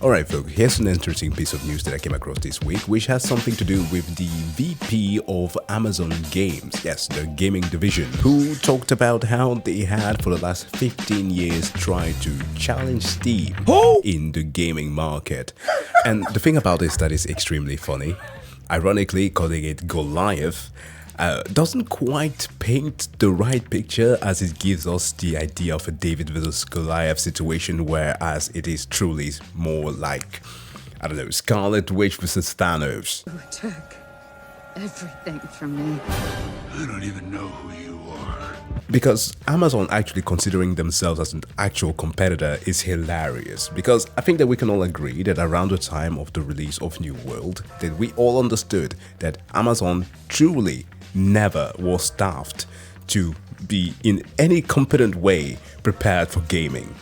Alright folks, here's an interesting piece of news that I came across this week, which has something to do with the VP of Amazon Games, yes, the gaming division, who talked about how they had for the last 15 years tried to challenge Steam in the gaming market. And the thing about this that is extremely funny, ironically calling it Goliath, doesn't quite paint the right picture, as it gives us the idea of a David versus Goliath situation, whereas it is truly more like, I don't know, Scarlet Witch versus Thanos. You took everything from me. I don't even know who you are. Because Amazon actually considering themselves as an actual competitor is hilarious, because I think that we can all agree that around the time of the release of New World, that we all understood that Amazon truly never was staffed to be in any competent way prepared for gaming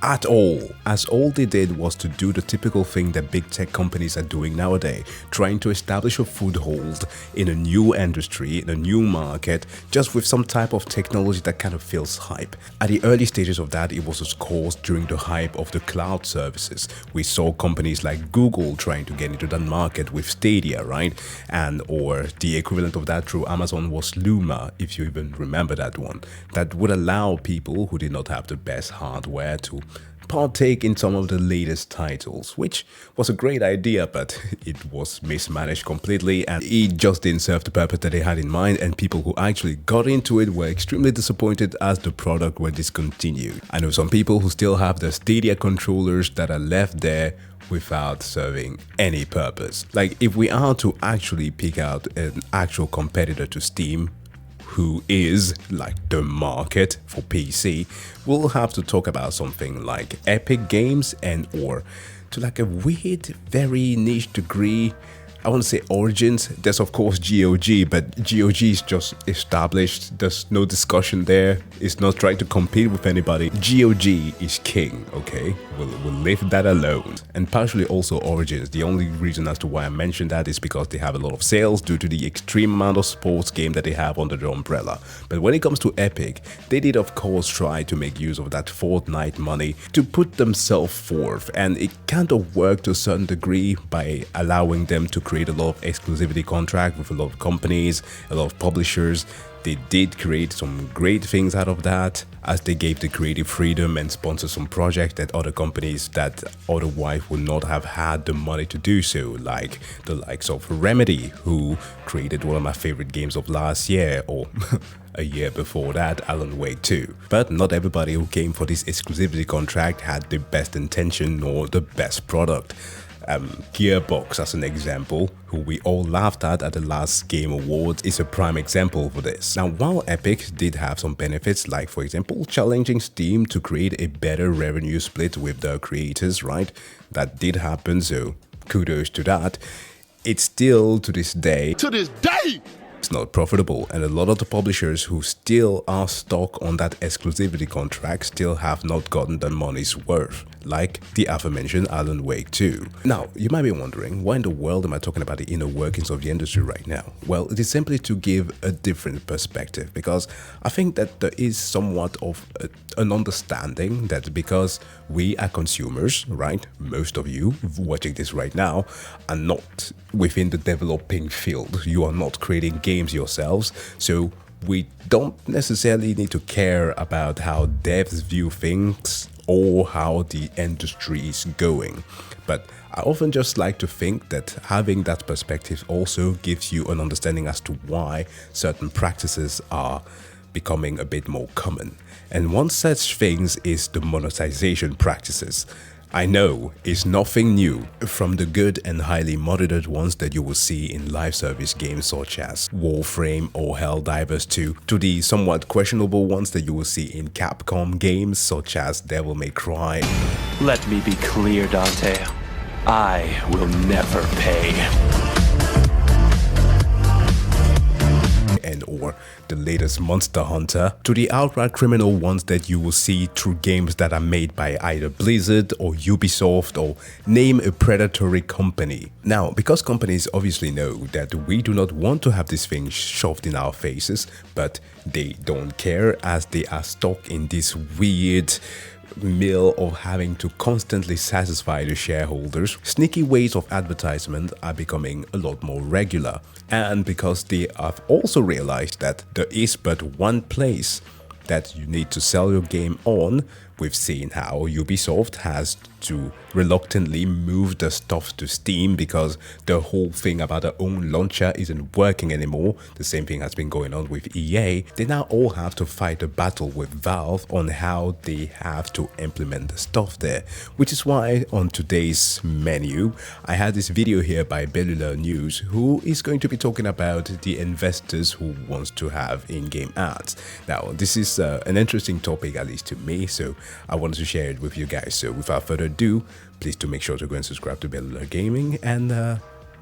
at all, as all they did was to do the typical thing that big tech companies are doing nowadays, trying to establish a foothold in a new industry, in a new market, just with some type of technology that kind of feels hype. At the early stages of that, it was of course during the hype of the cloud services. We saw companies like Google trying to get into that market with Stadia, right? And or the equivalent of that through Amazon was Luma, if you even remember that one. That would allow people who did not have the best hardware to partake in some of the latest titles, which was a great idea, but it was mismanaged completely and it just didn't serve the purpose that they had in mind, and people who actually got into it were extremely disappointed as the product were discontinued. I know some people who still have the Stadia controllers that are left there without serving any purpose. Like, if we are to actually pick out an actual competitor to Steam, who is like the market for PC, we'll have to talk about something like Epic Games and or to like a weird, very niche degree, I want to say Origins. There's of course GOG, but GOG is just established. There's no discussion there. It's not trying to compete with anybody. GOG is king, okay? We'll leave that alone. And partially also Origins. The only reason as to why I mentioned that is because they have a lot of sales due to the extreme amount of sports game that they have under their umbrella. But when it comes to Epic, they did of course try to make use of that Fortnite money to put themselves forth, and it kind of worked to a certain degree by allowing them to create a lot of exclusivity contract with a lot of companies, a lot of publishers. They did create some great things out of that, as they gave the creative freedom and sponsored some projects that other companies that otherwise would not have had the money to do so, like the likes of Remedy, who created one of my favorite games of last year, or a year before that, Alan Wake 2. But not everybody who came for this exclusivity contract had the best intention or the best product. Gearbox, as an example, who we all laughed at the last Game Awards, is a prime example for this. Now, while Epic did have some benefits, like for example challenging Steam to create a better revenue split with their creators, right? That did happen, so kudos to that. It's still to this day, it's not profitable, and a lot of the publishers who still are stuck on that exclusivity contract still have not gotten their money's worth, like the aforementioned Alan Wake 2. Now, you might be wondering, why in the world am I talking about the inner workings of the industry right now? Well, it is simply to give a different perspective, because I think that there is somewhat of an understanding that because we are consumers, right, most of you watching this right now are not within the developing field. You are not creating games yourselves, so we don't necessarily need to care about how devs view things or how the industry is going. But I often just like to think that having that perspective also gives you an understanding as to why certain practices are becoming a bit more common. And one such thing is the monetization practices. I know it's nothing new, from the good and highly monitored ones that you will see in live service games such as Warframe or Helldivers 2, to the somewhat questionable ones that you will see in Capcom games such as Devil May Cry. Let me be clear, Dante. I will never pay. And or the latest Monster Hunter, to the outright criminal ones that you will see through games that are made by either Blizzard or Ubisoft, or name a predatory company. Now, because companies obviously know that we do not want to have these things shoved in our faces, but they don't care, as they are stuck in this weird mill of having to constantly satisfy the shareholders, sneaky ways of advertisement are becoming a lot more regular. And because they have also realized that there is but one place that you need to sell your game on, we've seen how Ubisoft has to reluctantly move the stuff to Steam because the whole thing about their own launcher isn't working anymore. The same thing has been going on with EA. They now all have to fight a battle with Valve on how they have to implement the stuff there, which is why on today's menu I had this video here by Bellular News, who is going to be talking about the investors who wants to have in-game ads. Now this is an interesting topic, at least to me, so I wanted to share it with you guys. So without further ado, please do make sure to go and subscribe to Bellular Gaming and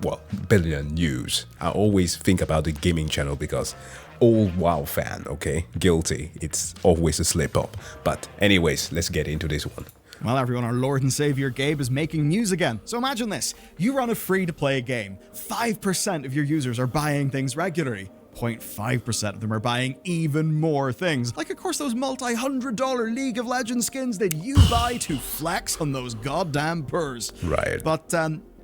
well, Bellular News. I always think about the gaming channel because old WoW fan, okay, guilty, it's always a slip up. But anyways, let's get into this one. Well, everyone, our Lord and Savior Gabe is making news again. So imagine this, you run a free-to-play game, 5% of your users are buying things regularly. 0.5% of them are buying even more things. Like, of course, those multi-$100 League of Legends skins that you buy to flex on those goddamn purrs. Right. But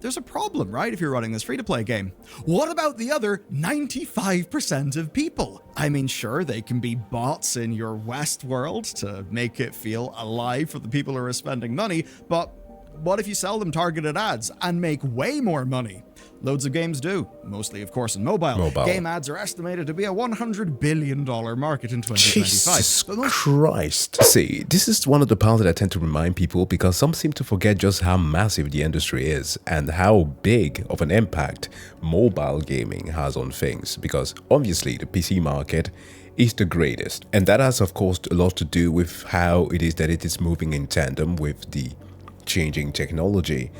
there's a problem, right, if you're running this free-to-play game. What about the other 95% of people? I mean, sure, they can be bots in your West world to make it feel alive for the people who are spending money, but what if you sell them targeted ads and make way more money? Loads of games do, mostly, of course, in mobile. Game ads are estimated to be a $100 billion market in 2025. Jesus Christ. See, this is one of the parts that I tend to remind people because some seem to forget just how massive the industry is and how big of an impact mobile gaming has on things, because obviously the PC market is the greatest. And that has, of course, a lot to do with how it is that it is moving in tandem with the changing technology.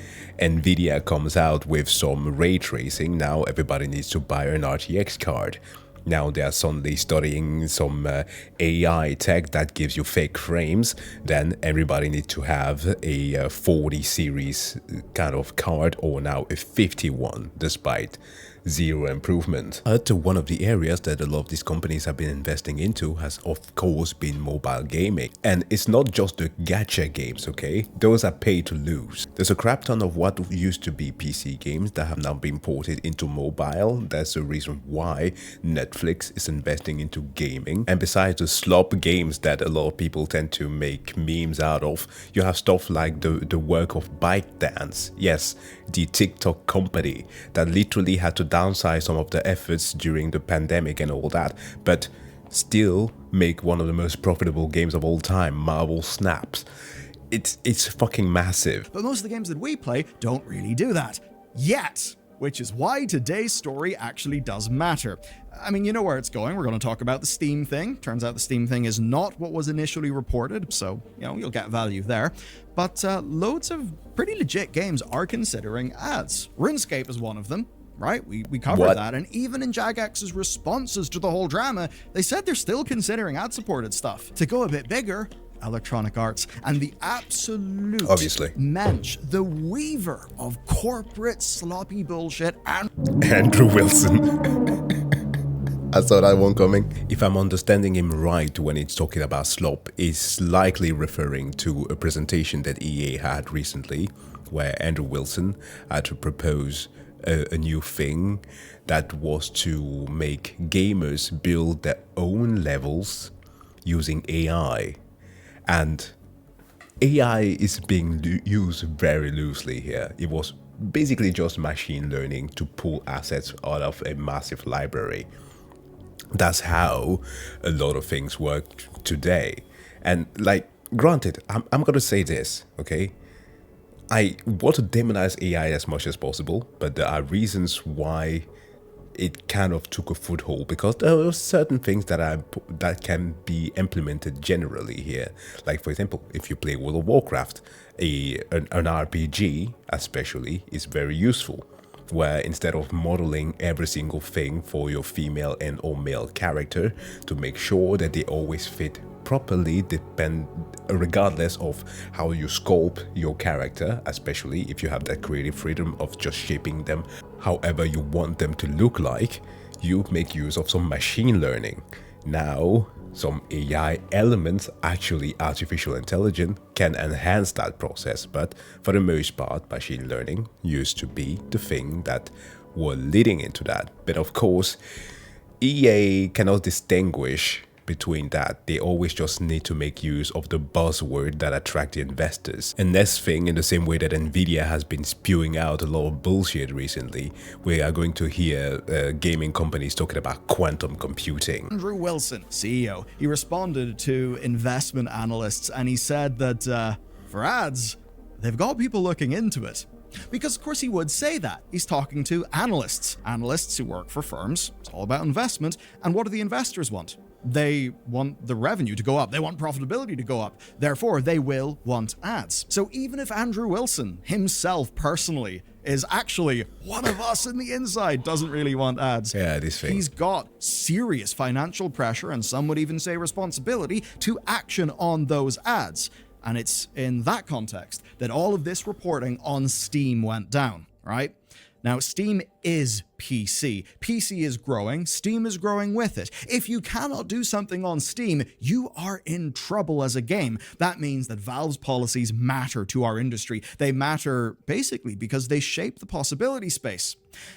Nvidia comes out with some ray tracing. Now everybody needs to buy an RTX card. Now they are suddenly studying some AI tech that gives you fake frames. Then everybody needs to have a 40 series kind of card, or now a 51, despite zero improvement. But one of the areas that a lot of these companies have been investing into has of course been mobile gaming. And it's not just the gacha games, okay? Those are pay to lose. There's a crap ton of what used to be PC games that have now been ported into mobile. That's the reason why Netflix is investing into gaming. And besides the slop games that a lot of people tend to make memes out of, you have stuff like the work of ByteDance. Yes, the TikTok company that literally had to downsize some of the efforts during the pandemic and all that, but still make one of the most profitable games of all time, Marvel Snaps. It's fucking massive. But most of the games that we play don't really do that. Yet. Which is why today's story actually does matter. I mean, you know where it's going. We're going to talk about the Steam thing. Turns out the Steam thing is not what was initially reported, so, you know, you'll get value there. But loads of pretty legit games are considering ads. RuneScape is one of them. Right? We covered that, and even in Jagex's responses to the whole drama, they said they're still considering ad-supported stuff. To go a bit bigger, Electronic Arts, and the absolute mensch, the weaver of corporate sloppy bullshit, and Andrew Wilson. I saw that one coming. If I'm understanding him right, when it's talking about slop, it's likely referring to a presentation that EA had recently, where Andrew Wilson had to propose a new thing that was to make gamers build their own levels using AI. And AI is being used very loosely here. It was basically just machine learning to pull assets out of a massive library. That's how a lot of things work today. And like, granted, I'm going to say this, okay? I want to demonize AI as much as possible, but there are reasons why it kind of took a foothold, because there are certain things that can be implemented generally here. Like, for example, if you play World of Warcraft, an RPG especially is very useful, where instead of modeling every single thing for your female and or male character to make sure that they always fit properly, regardless of how you sculpt your character, especially if you have that creative freedom of just shaping them however you want them to look like, you make use of some machine learning. Now Some AI elements, actually artificial intelligence, can enhance that process, but for the most part, machine learning used to be the thing that were leading into that. But of course, EA cannot distinguish between that. They always just need to make use of the buzzword that attract the investors. And next thing, in the same way that Nvidia has been spewing out a lot of bullshit recently, we are going to hear gaming companies talking about quantum computing. Andrew Wilson, CEO, he responded to investment analysts and he said that for ads, they've got people looking into it. Because of course he would say that. He's talking to analysts who work for firms. It's all about investment. And what do the investors want? They want the revenue to go up. They want profitability to go up. Therefore, they will want ads. So even if Andrew Wilson himself personally is actually one of us in the inside, doesn't really want ads. Yeah, this thing. He's got serious financial pressure, and some would even say responsibility, to action on those ads. And it's in that context that all of this reporting on Steam went down, right? Now, Steam is PC. PC is growing. Steam is growing with it. If you cannot do something on Steam, you are in trouble as a game. That means that Valve's policies matter to our industry. They matter basically because they shape the possibility space.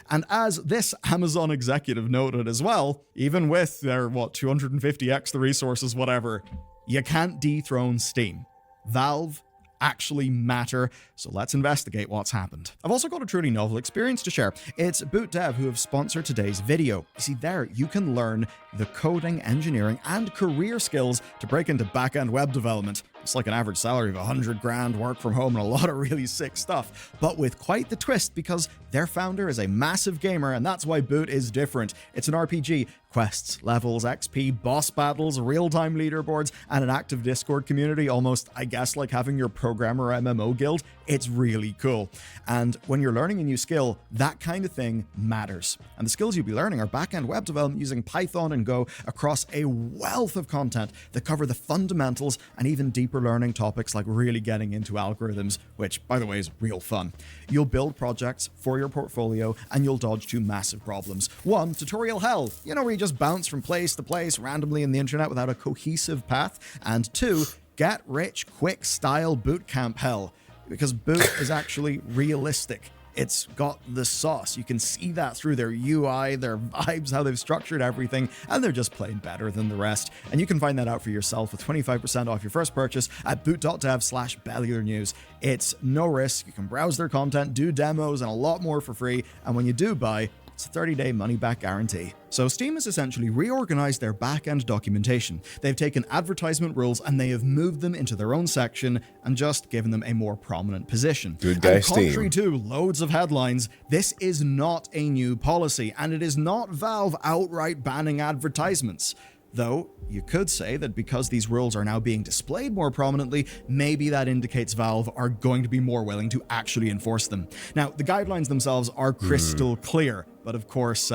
And as this Amazon executive noted as well, even with their, 250x the resources, whatever, you can't dethrone Steam. Valve actually matter, so let's investigate what's happened. I've also got a truly novel experience to share. It's Boot Dev who have sponsored today's video. You see, there you can learn the coding, engineering, and career skills to break into back-end web development. It's like an average salary of 100 grand, work from home, and a lot of really sick stuff, but with quite the twist because their founder is a massive gamer, and that's why Boot is different. It's an RPG. Quests, levels, XP, boss battles, real-time leaderboards, and an active Discord community, almost, I guess, like having your programmer MMO guild. It's really cool. And when you're learning a new skill, that kind of thing matters. And the skills you'll be learning are back-end web development using Python and Go across a wealth of content that cover the fundamentals and even deeper learning topics like really getting into algorithms, which, by the way, is real fun. You'll build projects for your portfolio and you'll dodge two massive problems. One, tutorial hell. You know, where you just bounce from place to place randomly in the internet without a cohesive path. And two, get rich quick style bootcamp hell. Because Boot is actually realistic. It's got the sauce. You can see that through their UI, their vibes, how they've structured everything, and they're just plain better than the rest. And you can find that out for yourself with 25% off your first purchase at boot.dev/Bellular News. It's no risk. You can browse their content, do demos, and a lot more for free. And when you do buy, it's a 30-day money-back guarantee. So Steam has essentially reorganized their back-end documentation. They've taken advertisement rules and they have moved them into their own section and just given them a more prominent position. Good guy, and contrary Steam. to loads of headlines, this is not a new policy, and it is not Valve outright banning advertisements. Though, you could say that because these rules are now being displayed more prominently, maybe that indicates Valve are going to be more willing to actually enforce them. Now, the guidelines themselves are crystal clear, but of course,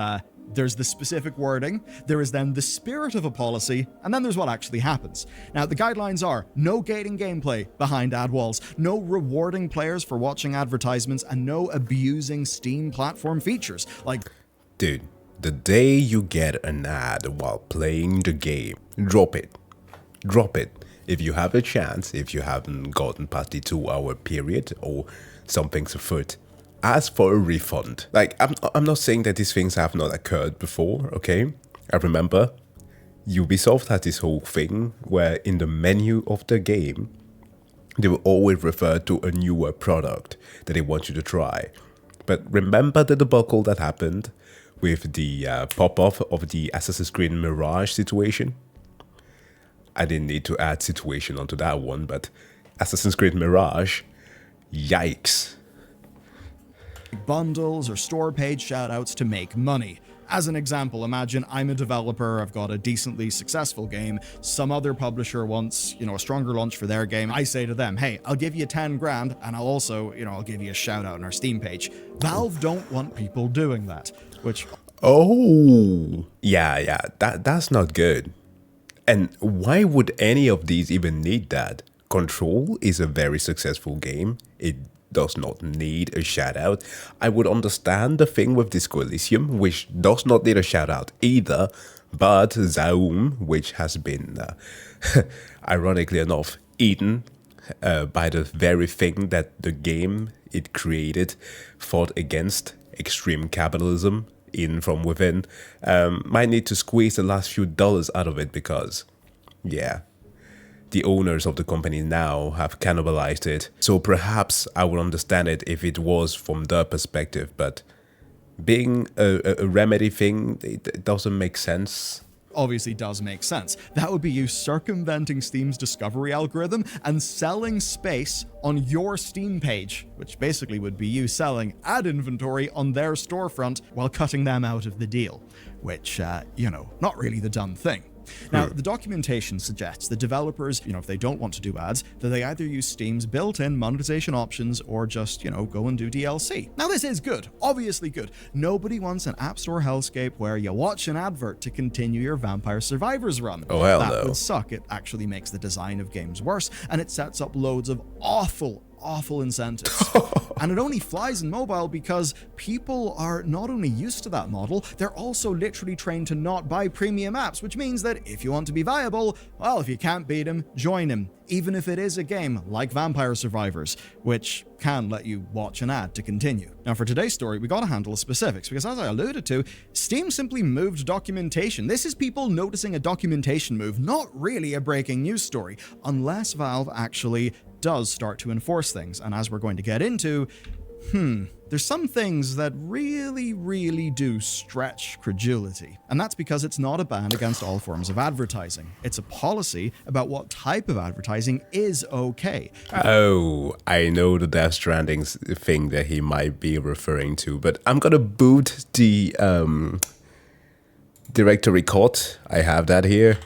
there's the specific wording, there is then the spirit of a policy, and then there's what actually happens. Now, the guidelines are no gating gameplay behind ad walls, no rewarding players for watching advertisements, and no abusing Steam platform features, like... Dude, the day you get an ad while playing the game, drop it. Drop it. If you have a chance, if you haven't gotten past the 2-hour period or something's afoot, ask for a refund. Like, I'm not saying that these things have not occurred before, okay? I remember Ubisoft had this whole thing where in the menu of the game, they will always refer to a newer product that they want you to try. But remember the debacle that happened with the pop-up of the Assassin's Creed Mirage situation? I didn't need to add situation onto that one, but Assassin's Creed Mirage, yikes. Bundles or store page shoutouts to make money. As an example, imagine I'm a developer, I've got a decently successful game, some other publisher wants, a stronger launch for their game. I say to them, hey, I'll give you 10 grand and I'll also, I'll give you a shout out on our Steam page. Valve don't want people doing that, which... Oh, yeah, that's not good. And why would any of these even need that? Control is a very successful game. It does not need a shout out. I would understand the thing with Disco Elysium, which does not need a shout out either, But Zaum, which has been, ironically enough, eaten by the very thing that the game it created fought against, extreme capitalism in from within, might need to squeeze the last few dollars out of it because, yeah, the owners of the company now have cannibalized it. So perhaps I would understand it if it was from their perspective, but being a remedy thing, it doesn't make sense. Obviously does make sense. That would be you circumventing Steam's discovery algorithm and selling space on your Steam page, which basically would be you selling ad inventory on their storefront while cutting them out of the deal, which, not really the done thing. Now, the documentation suggests that developers, if they don't want to do ads, that they either use Steam's built-in monetization options or just, go and do DLC. Now, this is good, obviously good. Nobody wants an App Store hellscape where you watch an advert to continue your Vampire Survivors run. Oh, hell that no. would suck. It actually makes the design of games worse, and it sets up loads of awful incentives. And it only flies in mobile because people are not only used to that model, they're also literally trained to not buy premium apps, which means that if you want to be viable, well, if you can't beat him, join him, even if it is a game like Vampire Survivors, which can let you watch an ad to continue. Now, for today's story, we gotta handle the specifics, because as I alluded to, Steam simply moved documentation. This is people noticing a documentation move, not really a breaking news story, unless Valve actually does start to enforce things. And as we're going to get into, there's some things that really do stretch credulity. And that's because it's not a ban against all forms of advertising. It's a policy about what type of advertising is okay. Oh, I know the Death Stranding thing that he might be referring to, but I'm gonna boot the directory code. I have that here.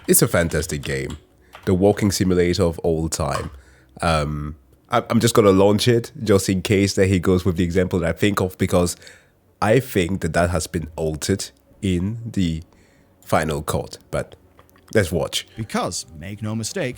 It's a fantastic game. The walking simulator of all time. I'm just going to launch it just in case that he goes with the example that I think of, because I think that has been altered in the final code. But let's watch. Because, make no mistake,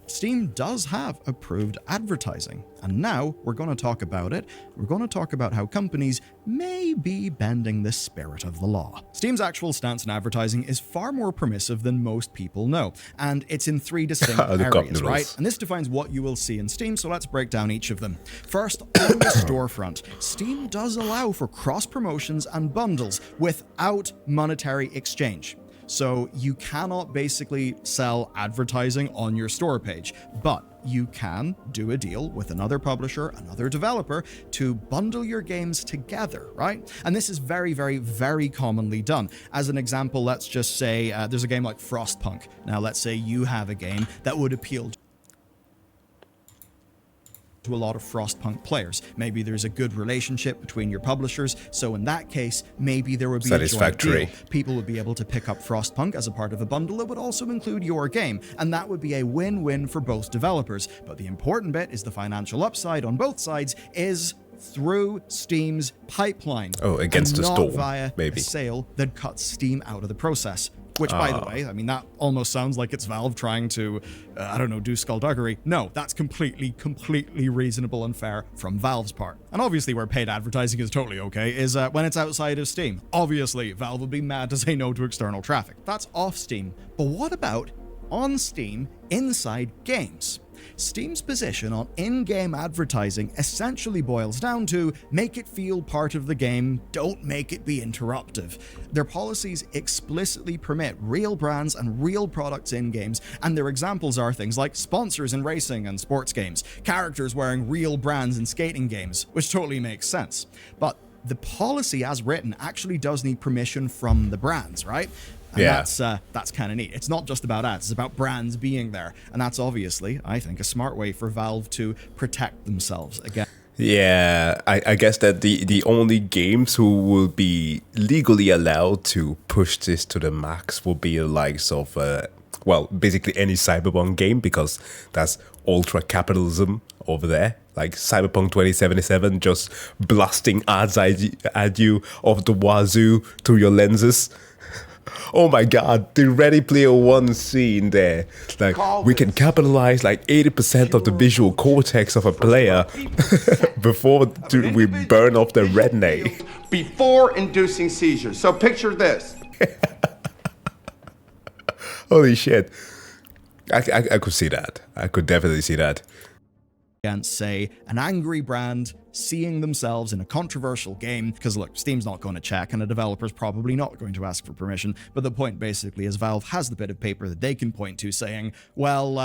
Steam does have approved advertising. And now we're going to talk about it. We're going to talk about how companies may be bending the spirit of the law. Steam's actual stance in advertising is far more permissive than most people know. And it's in three distinct areas, right? And this defines what you will see in Steam, so let's break down each of them. First, on the storefront, Steam does allow for cross-promotions and bundles without monetary exchange. So you cannot basically sell advertising on your store page, but you can do a deal with another publisher, another developer, to bundle your games together, right? And this is very commonly done. As an example, let's just say there's a game like Frostpunk. Now, let's say you have a game that would appeal to a lot of Frostpunk players. Maybe there's a good relationship between your publishers, so in that case, maybe there would be a joint deal. People would be able to pick up Frostpunk as a part of a bundle that would also include your game, and that would be a win-win for both developers. But the important bit is the financial upside on both sides is through Steam's pipeline. Oh, against the store, not via maybe. A sale that cuts Steam out of the process. Which, by the way, I mean, that almost sounds like it's Valve trying to, do skullduggery. No, that's completely reasonable and fair from Valve's part. And obviously where paid advertising is totally okay is when it's outside of Steam. Obviously, Valve would be mad to say no to external traffic. That's off Steam. But what about on Steam inside games? Steam's position on in-game advertising essentially boils down to make it feel part of the game, don't make it be interruptive. Their policies explicitly permit real brands and real products in games, and their examples are things like sponsors in racing and sports games, characters wearing real brands in skating games, which totally makes sense. But the policy as written actually does need permission from the brands, right? And that's kind of neat. It's not just about ads, it's about brands being there. And that's obviously, I think, a smart way for Valve to protect themselves again. Yeah, I guess that the only games who will be legally allowed to push this to the max will be the likes of, basically any Cyberpunk game, because that's ultra capitalism over there. Like Cyberpunk 2077 just blasting ads at you of the wazoo through your lenses. Oh my god, the Ready Player One scene there. Like, we can capitalize like 80% of the visual cortex of a player before we burn off the retina. Before inducing seizures. So picture this. Holy shit. I could see that. I could definitely see that. Against, say, an angry brand seeing themselves in a controversial game, because look, Steam's not going to check and a developer's probably not going to ask for permission, but the point basically is Valve has the bit of paper that they can point to saying, well,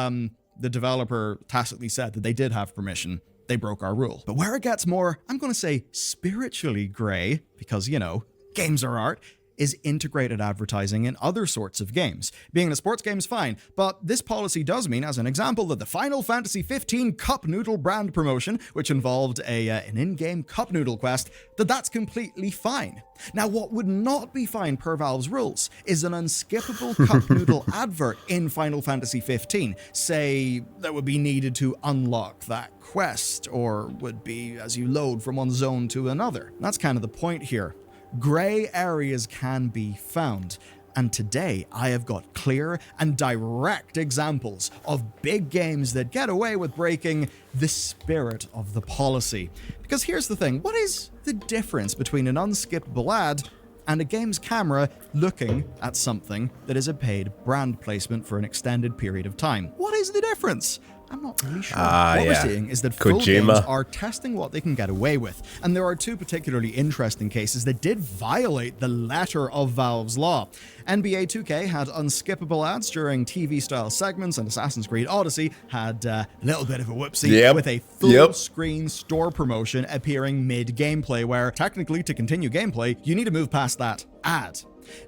the developer tacitly said that they did have permission, they broke our rule. But where it gets more, I'm going to say spiritually grey, because, you know, games are art, is integrated advertising in other sorts of games. Being in a sports game is fine, but this policy does mean, as an example, that the Final Fantasy 15 Cup Noodle brand promotion, which involved an in-game cup noodle quest, that's completely fine. Now, what would not be fine per Valve's rules is an unskippable cup noodle advert in Final Fantasy 15, say, that would be needed to unlock that quest, or would be as you load from one zone to another. That's kind of the point here. Grey areas can be found, and today I have got clear and direct examples of big games that get away with breaking the spirit of the policy. Because here's the thing, what is the difference between an unskippable ad and a game's camera looking at something that is a paid brand placement for an extended period of time? What is the difference? I'm not really sure. What we're seeing is that full games are testing what they can get away with, and there are two particularly interesting cases that did violate the letter of Valve's law. NBA 2K had unskippable ads during TV-style segments, and Assassin's Creed Odyssey had a little bit of a whoopsie with a full-screen store promotion appearing mid-gameplay, where technically to continue gameplay, you need to move past that ad.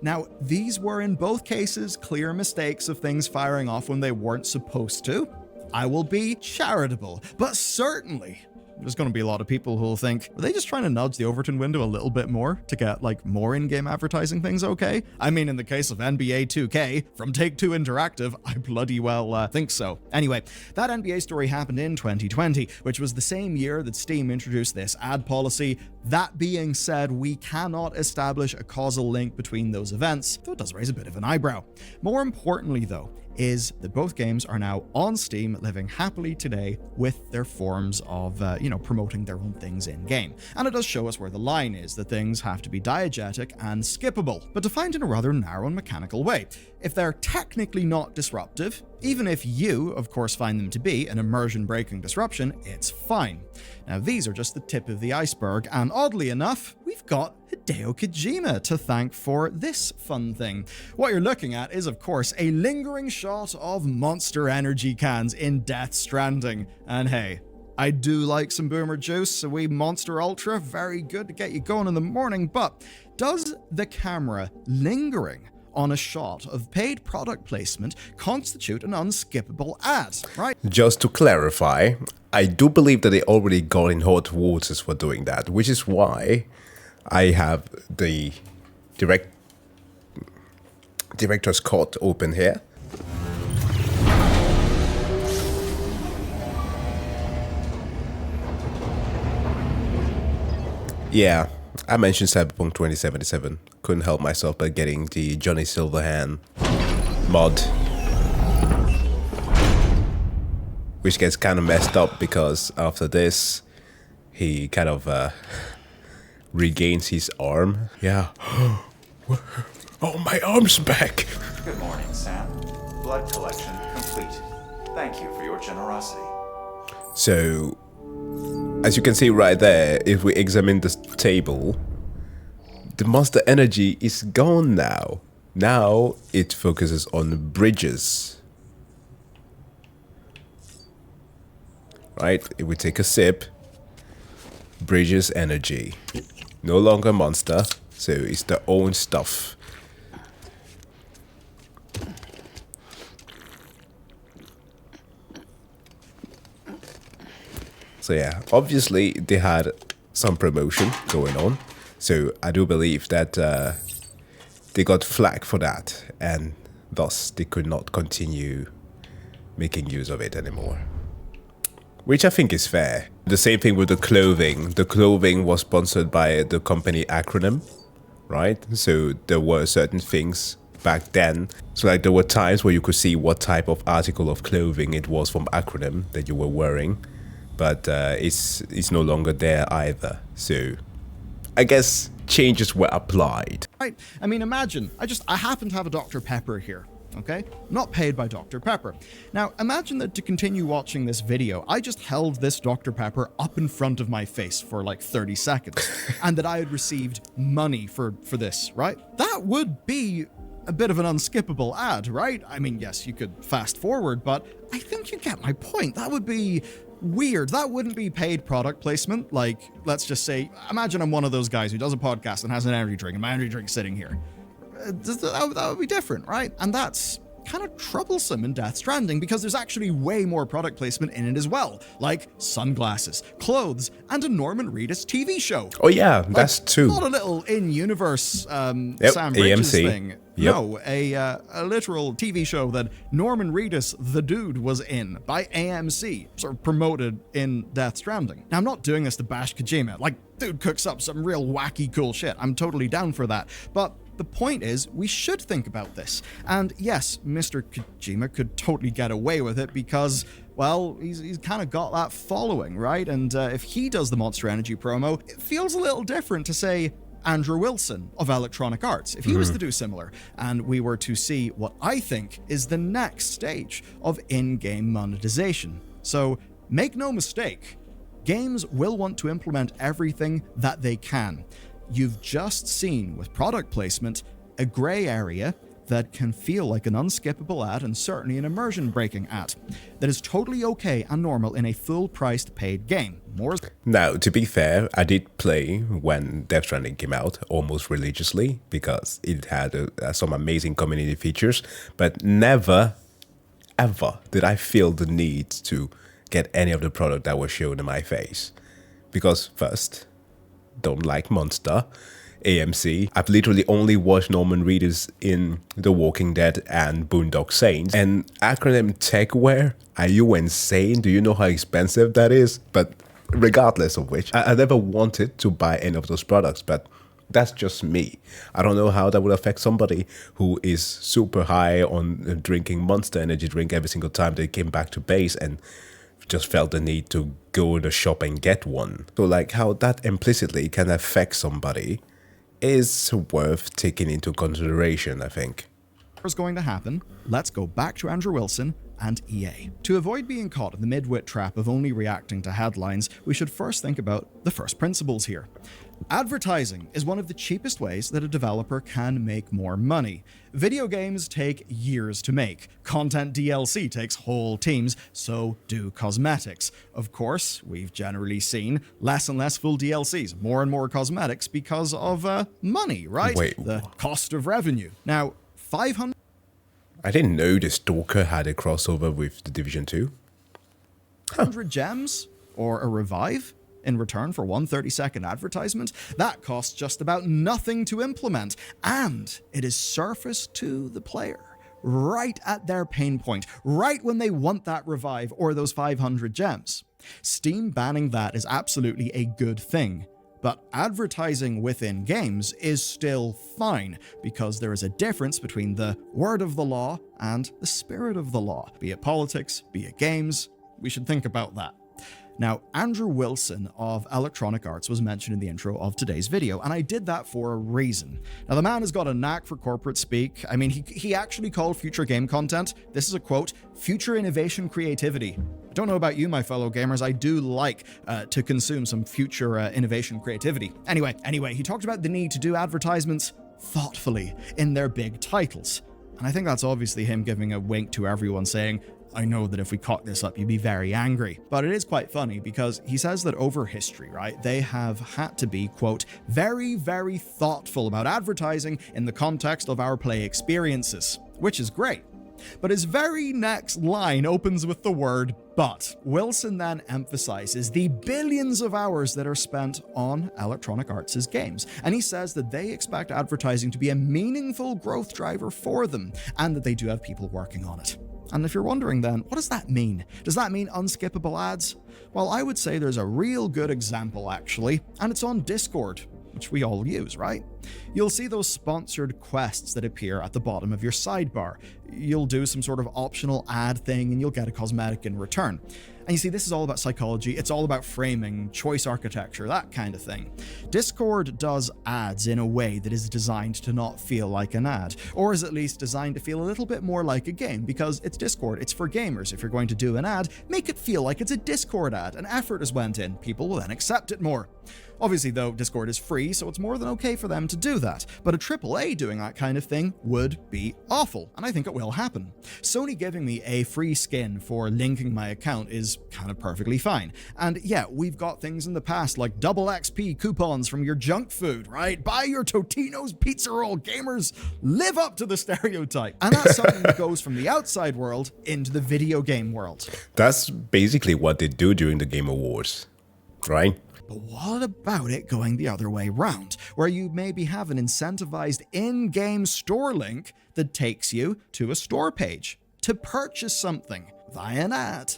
Now, these were in both cases clear mistakes of things firing off when they weren't supposed to. I will be charitable, but certainly there's going to be a lot of people who will think, are they just trying to nudge the Overton window a little bit more to get like more in-game advertising things okay? I mean, in the case of NBA 2K from Take-Two Interactive, I bloody well think so. Anyway, that NBA story happened in 2020, which was the same year that Steam introduced this ad policy. That being said, we cannot establish a causal link between those events, though it does raise a bit of an eyebrow. More importantly, though, is that both games are now on Steam, living happily today with their forms of, promoting their own things in-game. And it does show us where the line is, that things have to be diegetic and skippable, but defined in a rather narrow and mechanical way. If they're technically not disruptive, even if you, of course, find them to be an immersion-breaking disruption, it's fine. Now, these are just the tip of the iceberg, and oddly enough, we've got Hideo Kojima to thank for this fun thing. What you're looking at is, of course, a lingering shot of Monster Energy cans in Death Stranding. And hey, I do like some Boomer Juice, a wee Monster Ultra, very good to get you going in the morning, but does the camera lingering on a shot of paid product placement constitute an unskippable ad, right? Just to clarify, I do believe that they already got in hot waters for doing that, which is why I have the director's cut open here. Yeah, I mentioned Cyberpunk 2077. Couldn't help myself by getting the Johnny Silverhand mod, which gets kind of messed up because after this, he kind of regains his arm. Yeah. Oh, my arm's back. Good morning, Sam. Blood collection complete. Thank you for your generosity. So, as you can see right there, if we examine this table, the Monster Energy is gone now. Now it focuses on bridges. Right? If we take a sip, Bridges Energy. No longer Monster, so it's their own stuff. So yeah, obviously they had some promotion going on. So I do believe that they got flack for that, and thus they could not continue making use of it anymore. Which I think is fair. The same thing with the clothing. The clothing was sponsored by the company acronym, right? So there were certain things back then. So like there were times where you could see what type of article of clothing it was from acronym that you were wearing. But it's no longer there either. So I guess changes were applied. Right. I mean, imagine, I happen to have a Dr. Pepper here. Okay? Not paid by Dr. Pepper. Now, imagine that to continue watching this video, I just held this Dr. Pepper up in front of my face for like 30 seconds, and that I had received money for this, right? That would be a bit of an unskippable ad, right? I mean, yes, you could fast forward, but I think you get my point. That would be weird. That wouldn't be paid product placement. Like, let's just say, imagine I'm one of those guys who does a podcast and has an energy drink, and my energy drink's sitting here. That would be different, right? And that's kind of troublesome in Death Stranding because there's actually way more product placement in it as well, like sunglasses, clothes, and a Norman Reedus TV show. Oh yeah, that's two. Not a little in-universe Sam AMC. Bridges thing. Yep. No, a literal TV show that Norman Reedus, the dude, was in by AMC, sort of promoted in Death Stranding. Now, I'm not doing this to bash Kojima. Like, dude cooks up some real wacky cool shit. I'm totally down for that. But the point is, we should think about this. And yes, Mr. Kojima could totally get away with it because, well, he's kind of got that following, right? And if he does the Monster Energy promo, it feels a little different to say Andrew Wilson of Electronic Arts, if he was to do similar, and we were to see what I think is the next stage of in-game monetization. So make no mistake, games will want to implement everything that they can. You've just seen with product placement a gray area that can feel like an unskippable ad and certainly an immersion-breaking ad that is totally okay and normal in a full-priced paid game. Now, to be fair, I did play when Death Stranding came out almost religiously because it had some amazing community features, but never, ever did I feel the need to get any of the product that was shown in my face. Because first, don't like Monster, AMC. I've literally only watched Norman Reedus in The Walking Dead and Boondock Saints. And acronym techwear? Are you insane? Do you know how expensive that is? But regardless of which, I never wanted to buy any of those products, but that's just me. I don't know how that would affect somebody who is super high on drinking Monster Energy drink every single time they came back to base and just felt the need to go to the shop and get one. So like how that implicitly can affect somebody is worth taking into consideration, I think. What's going to happen? Let's go back to Andrew Wilson and EA. To avoid being caught in the midwit trap of only reacting to headlines, we should first think about the first principles here. Advertising is one of the cheapest ways that a developer can make more money. Video games take years to make. Content DLC takes whole teams, so do cosmetics. Of course, we've generally seen less and less full DLCs, more and more cosmetics because of money, right? Wait. The cost of revenue. Now, 500 I didn't know the Stalker had a crossover with The Division 2. 100 gems or a revive in return for one 30-second advertisement, that costs just about nothing to implement, and it is surfaced to the player right at their pain point, right when they want that revive or those 500 gems. Steam banning that is absolutely a good thing, but advertising within games is still fine because there is a difference between the word of the law and the spirit of the law. Be it politics, be it games, we should think about that. Now, Andrew Wilson of Electronic Arts was mentioned in the intro of today's video, and I did that for a reason. Now, the man has got a knack for corporate speak. I mean, he actually called future game content, this is a quote, future innovation creativity. I don't know about you, my fellow gamers, I do like to consume some future innovation creativity. Anyway, he talked about the need to do advertisements thoughtfully in their big titles. And I think that's obviously him giving a wink to everyone saying, I know that if we cock this up, you'd be very angry. But it is quite funny because he says that over history, right, they have had to be, quote, very, very thoughtful about advertising in the context of our play experiences, which is great. But his very next line opens with the word but. Wilson then emphasizes the billions of hours that are spent on Electronic Arts' games, and he says that they expect advertising to be a meaningful growth driver for them, and that they do have people working on it. And if you're wondering then, what does that mean? Does that mean unskippable ads? Well, I would say there's a real good example actually, and it's on Discord, which we all use, right? You'll see those sponsored quests that appear at the bottom of your sidebar. You'll do some sort of optional ad thing and you'll get a cosmetic in return. And you see, this is all about psychology, it's all about framing, choice architecture, that kind of thing. Discord does ads in a way that is designed to not feel like an ad, or is at least designed to feel a little bit more like a game, because it's Discord, it's for gamers. If you're going to do an ad, make it feel like it's a Discord ad, and effort has went in, people will then accept it more. Obviously though, Discord is free, so it's more than okay for them to do that, but a AAA doing that kind of thing would be awful, and I think it will happen. Sony giving me a free skin for linking my account is kind of perfectly fine, and yeah, we've got things in the past like double XP coupons from your junk food, right? Buy your Totino's pizza roll, gamers, live up to the stereotype, and that's something that goes from the outside world into the video game world. That's basically what they do during the Game Awards, right? But what about it going the other way round, where you maybe have an incentivized in-game store link that takes you to a store page to purchase something via an ad?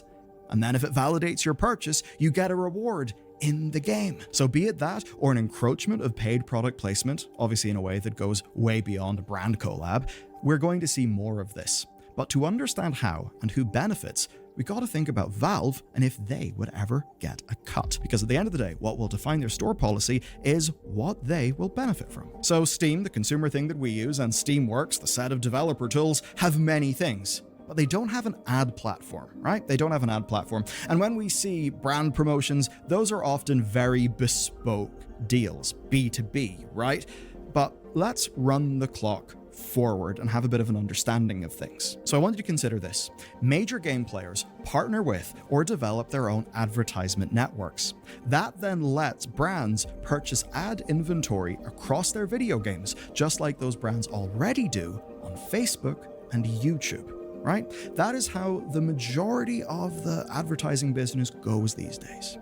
And then if it validates your purchase, you get a reward in the game. So be it that or an encroachment of paid product placement, obviously in a way that goes way beyond a brand collab, we're going to see more of this. But to understand how and who benefits, we got to think about Valve and if they would ever get a cut. Because at the end of the day, what will define their store policy is what they will benefit from. So Steam, the consumer thing that we use, and Steamworks, the set of developer tools, have many things. But they don't have an ad platform, right? They don't have an ad platform. And when we see brand promotions, those are often very bespoke deals, B2B, right? But let's run the clock forward and have a bit of an understanding of things. So I want you to consider this. Major game players partner with or develop their own advertisement networks. That then lets brands purchase ad inventory across their video games, just like those brands already do on Facebook and YouTube. Right? That is how the majority of the advertising business goes these days.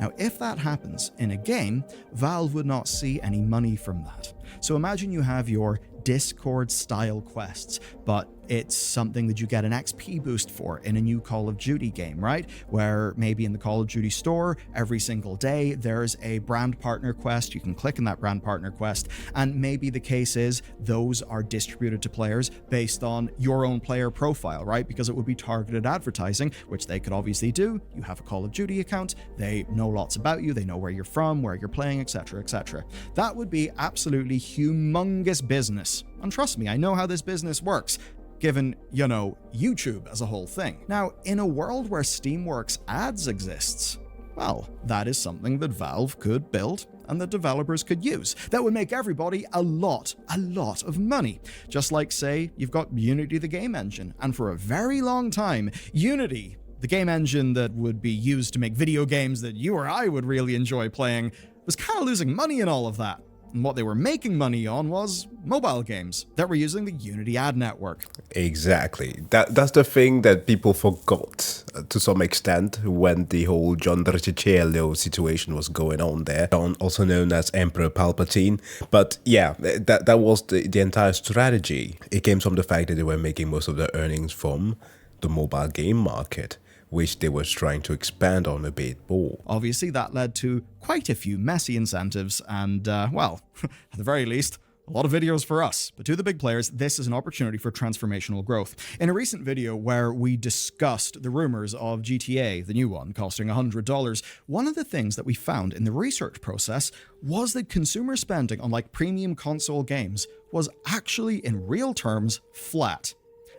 Now, if that happens in a game, Valve would not see any money from that. So imagine you have your Discord-style quests, but it's something that you get an XP boost for in a new Call of Duty game, right? Where maybe in the Call of Duty store, every single day, there's a brand partner quest. You can click on that brand partner quest, and maybe the case is those are distributed to players based on your own player profile, right? Because it would be targeted advertising, which they could obviously do. You have a Call of Duty account, they know lots about you, they know where you're from, where you're playing, etc., etc. That would be absolutely humongous business. And trust me, I know how this business works, given, you know, YouTube as a whole thing. Now, in a world where Steamworks Ads exists, well, that is something that Valve could build and the developers could use. That would make everybody a lot of money. Just like, say, you've got Unity, the game engine, and for a very long time, Unity, the game engine that would be used to make video games that you or I would really enjoy playing, was kind of losing money in all of that. And what they were making money on was mobile games that were using the Unity ad network. Exactly. That's the thing that people forgot to some extent when the whole John Riccicello situation was going on there, also known as Emperor Palpatine. But yeah, that was the entire strategy. It came from the fact that they were making most of their earnings from the mobile game market, which they were trying to expand on a bit more. Obviously, that led to quite a few messy incentives and, well, at the very least, a lot of videos for us. But to the big players, this is an opportunity for transformational growth. In a recent video where we discussed the rumors of GTA, the new one, costing $100, one of the things that we found in the research process was that consumer spending on like premium console games was actually, in real terms, flat.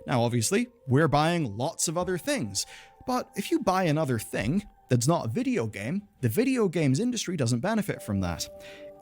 Now, obviously, we're buying lots of other things. But if you buy another thing that's not a video game, the video games industry doesn't benefit from that.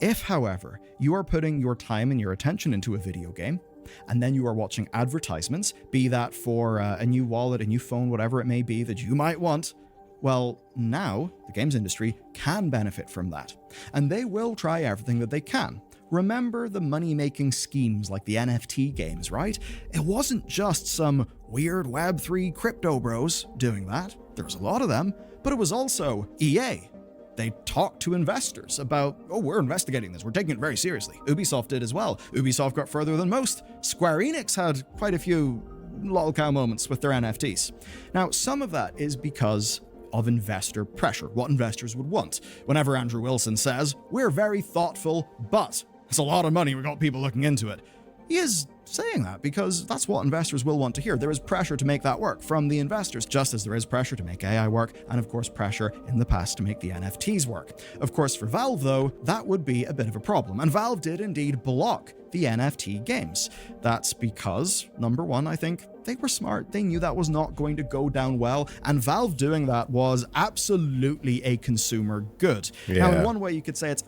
If, however, you are putting your time and your attention into a video game, and then you are watching advertisements, be that for a new wallet, a new phone, whatever it may be that you might want, well, now the games industry can benefit from that. And they will try everything that they can. Remember the money-making schemes like the NFT games, right? It wasn't just some weird Web3 crypto bros doing that. There was a lot of them, but it was also EA. They talked to investors about, oh, we're investigating this, we're taking it very seriously. Ubisoft did as well. Ubisoft got further than most. Square Enix had quite a few lolcow moments with their NFTs. Now, some of that is because of investor pressure, what investors would want. Whenever Andrew Wilson says, we're very thoughtful, but It's a lot of money. We've got people looking into it. He is saying that because that's what investors will want to hear. There is pressure to make that work from the investors, just as there is pressure to make AI work, and of course pressure in the past to make the NFTs work. Of course, for Valve though, that would be a bit of a problem, and Valve did indeed block the NFT games. That's because, number one, I think they were smart. They knew that was not going to go down well, and Valve doing that was absolutely a consumer good. Now, in one way, you could say it's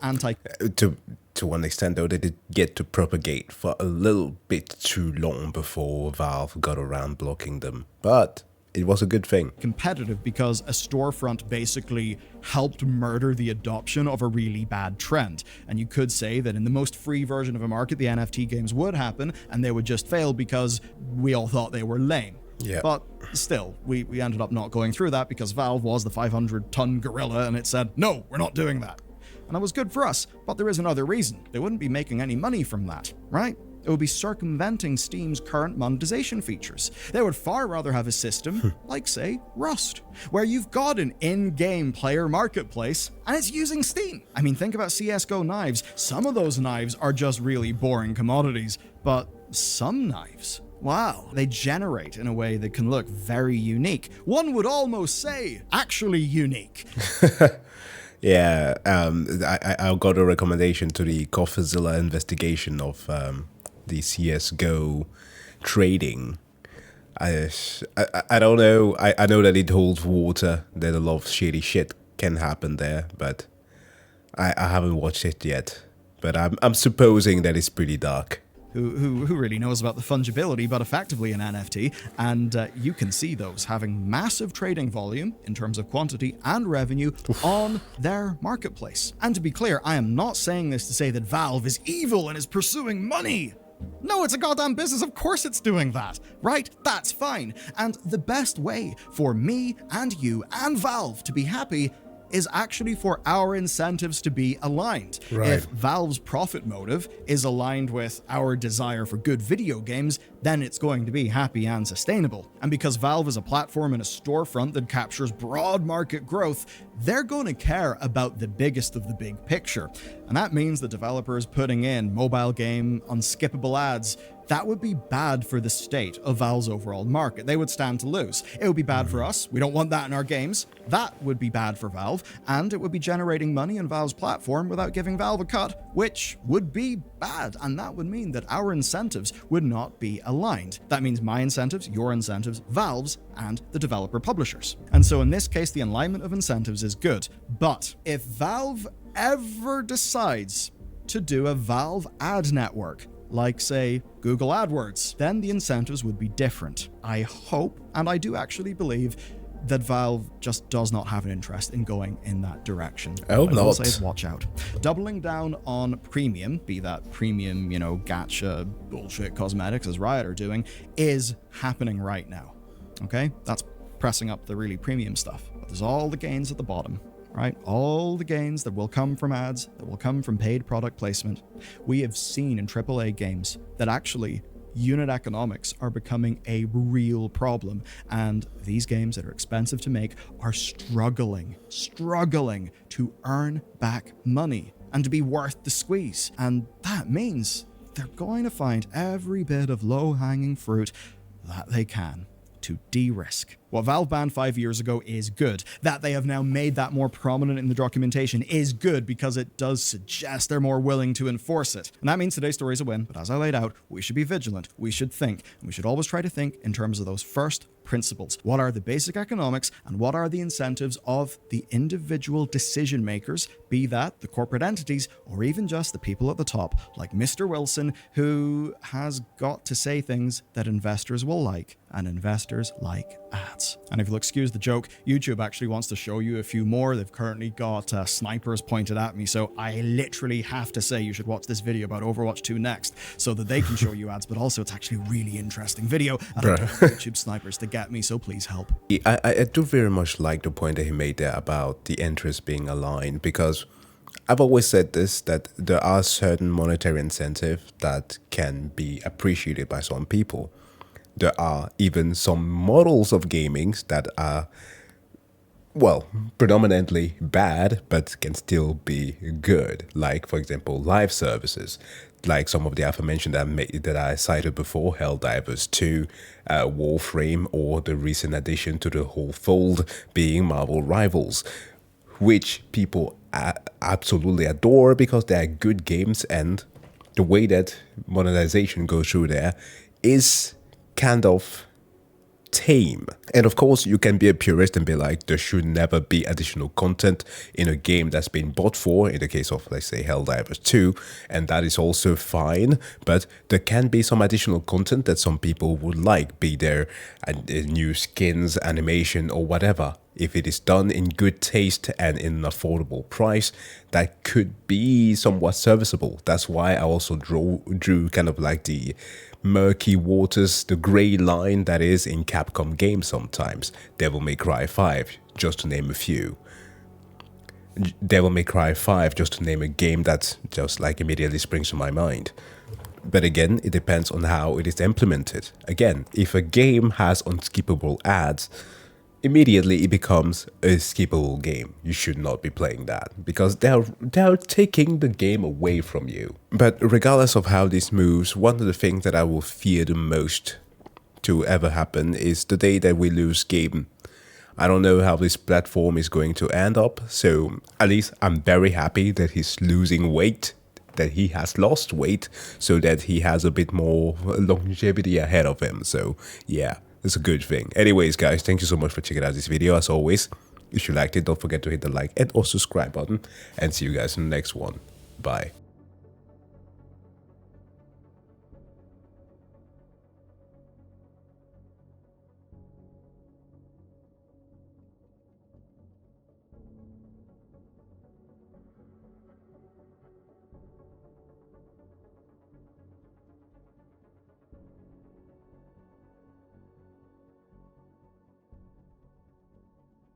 To one extent, though, they did get to propagate for a little bit too long before Valve got around blocking them. But it was a good thing. Competitive because a storefront basically helped murder the adoption of a really bad trend. And you could say that in the most free version of a market, the NFT games would happen and they would just fail because we all thought they were lame. Yeah. But still, we ended up not going through that because Valve was the 500-ton gorilla and it said, no, we're not doing that. And that was good for us, but there is another reason. They wouldn't be making any money from that, right? It would be circumventing Steam's current monetization features. They would far rather have a system like, say, Rust, where you've got an in-game player marketplace and it's using Steam. I mean, think about CSGO knives. Some of those knives are just really boring commodities, but some knives, wow, they generate in a way that can look very unique. One would almost say, actually unique. Yeah, I got a recommendation to the CoffeeZilla investigation of the CSGO trading. I don't know. I know that it holds water, that a lot of shady shit can happen there, but I haven't watched it yet. But I'm supposing that it's pretty dark. Who really knows about the fungibility, but effectively an NFT, and you can see those having massive trading volume in terms of quantity and revenue on their marketplace. And to be clear, I am not saying this to say that Valve is evil and is pursuing money. No, it's a goddamn business. Of course it's doing that, right? That's fine. And the best way for me and you and Valve to be happy is actually for our incentives to be aligned. Right. If Valve's profit motive is aligned with our desire for good video games, then it's going to be happy and sustainable. And because Valve is a platform and a storefront that captures broad market growth, they're going to care about the biggest of the big picture. And that means the developers putting in mobile game unskippable ads, that would be bad for the state of Valve's overall market. They would stand to lose. It would be bad for us. We don't want that in our games. That would be bad for Valve, and it would be generating money on Valve's platform without giving Valve a cut, which would be bad, and that would mean that our incentives would not be aligned. That means my incentives, your incentives, Valve's, and the developer publishers. And so in this case, the alignment of incentives is good. But if Valve ever decides to do a Valve ad network, like, say, Google AdWords, then the incentives would be different. I hope, and I do actually believe, that Valve just does not have an interest in going in that direction. I hope what I will not. say is watch out. Doubling down on premium, be that premium, gacha bullshit cosmetics as Riot are doing, is happening right now. Okay? That's pressing up the really premium stuff. But there's all the gains at the bottom. Right? All the gains that will come from ads, that will come from paid product placement. We have seen in AAA games that actually unit economics are becoming a real problem. And these games that are expensive to make are struggling to earn back money and to be worth the squeeze. And that means they're going to find every bit of low-hanging fruit that they can to de-risk. What Valve banned 5 years ago is good. That they have now made that more prominent in the documentation is good because it does suggest they're more willing to enforce it. And that means today's story is a win, but as I laid out, we should be vigilant, we should think, and we should always try to think in terms of those first principles. What are the basic economics and what are the incentives of the individual decision makers, be that the corporate entities or even just the people at the top, like Mr. Wilson, who has got to say things that investors will like, and investors like ads. And if you'll excuse the joke, YouTube actually wants to show you a few more. They've currently got snipers pointed at me, so I literally have to say you should watch this video about Overwatch 2 next, so that they can show you ads, but also it's actually a really interesting video. I don't want YouTube snipers to get me, so please help. I do very much like the point that he made there about the interests being aligned, because I've always said this, that there are certain monetary incentives that can be appreciated by some people. There are even some models of gaming that are well, predominantly bad, but can still be good. Like, for example, live services, like some of the aforementioned that I cited before, Helldivers 2, Warframe, or the recent addition to the whole fold being Marvel Rivals, which people absolutely adore because they are good games, and the way that monetization goes through there is kind of tame. And of course, you can be a purist and be like, there should never be additional content in a game that's been bought for, in the case of, let's say, Helldivers 2, and that is also fine, but there can be some additional content that some people would like, be there new skins, animation, or whatever. If it is done in good taste and in an affordable price, that could be somewhat serviceable. That's why I also drew kind of like the murky waters, the grey line that is in Capcom games sometimes. Devil May Cry 5, just to name a few. Devil May Cry 5, just to name a game that just like immediately springs to my mind. But again, it depends on how it is implemented. Again, if a game has unskippable ads, immediately it becomes a skippable game. You should not be playing that because they're taking the game away from you. But regardless of how this moves, one of the things that I will fear the most to ever happen is the day that we lose Gaben. I don't know how this platform is going to end up, so at least I'm very happy that he's losing weight, that he has lost weight, so that he has a bit more longevity ahead of him. So yeah, it's a good thing. Anyways, guys, thank you so much for checking out this video. As always, if you liked it, don't forget to hit the like and or subscribe button, and see you guys in the next one. Bye.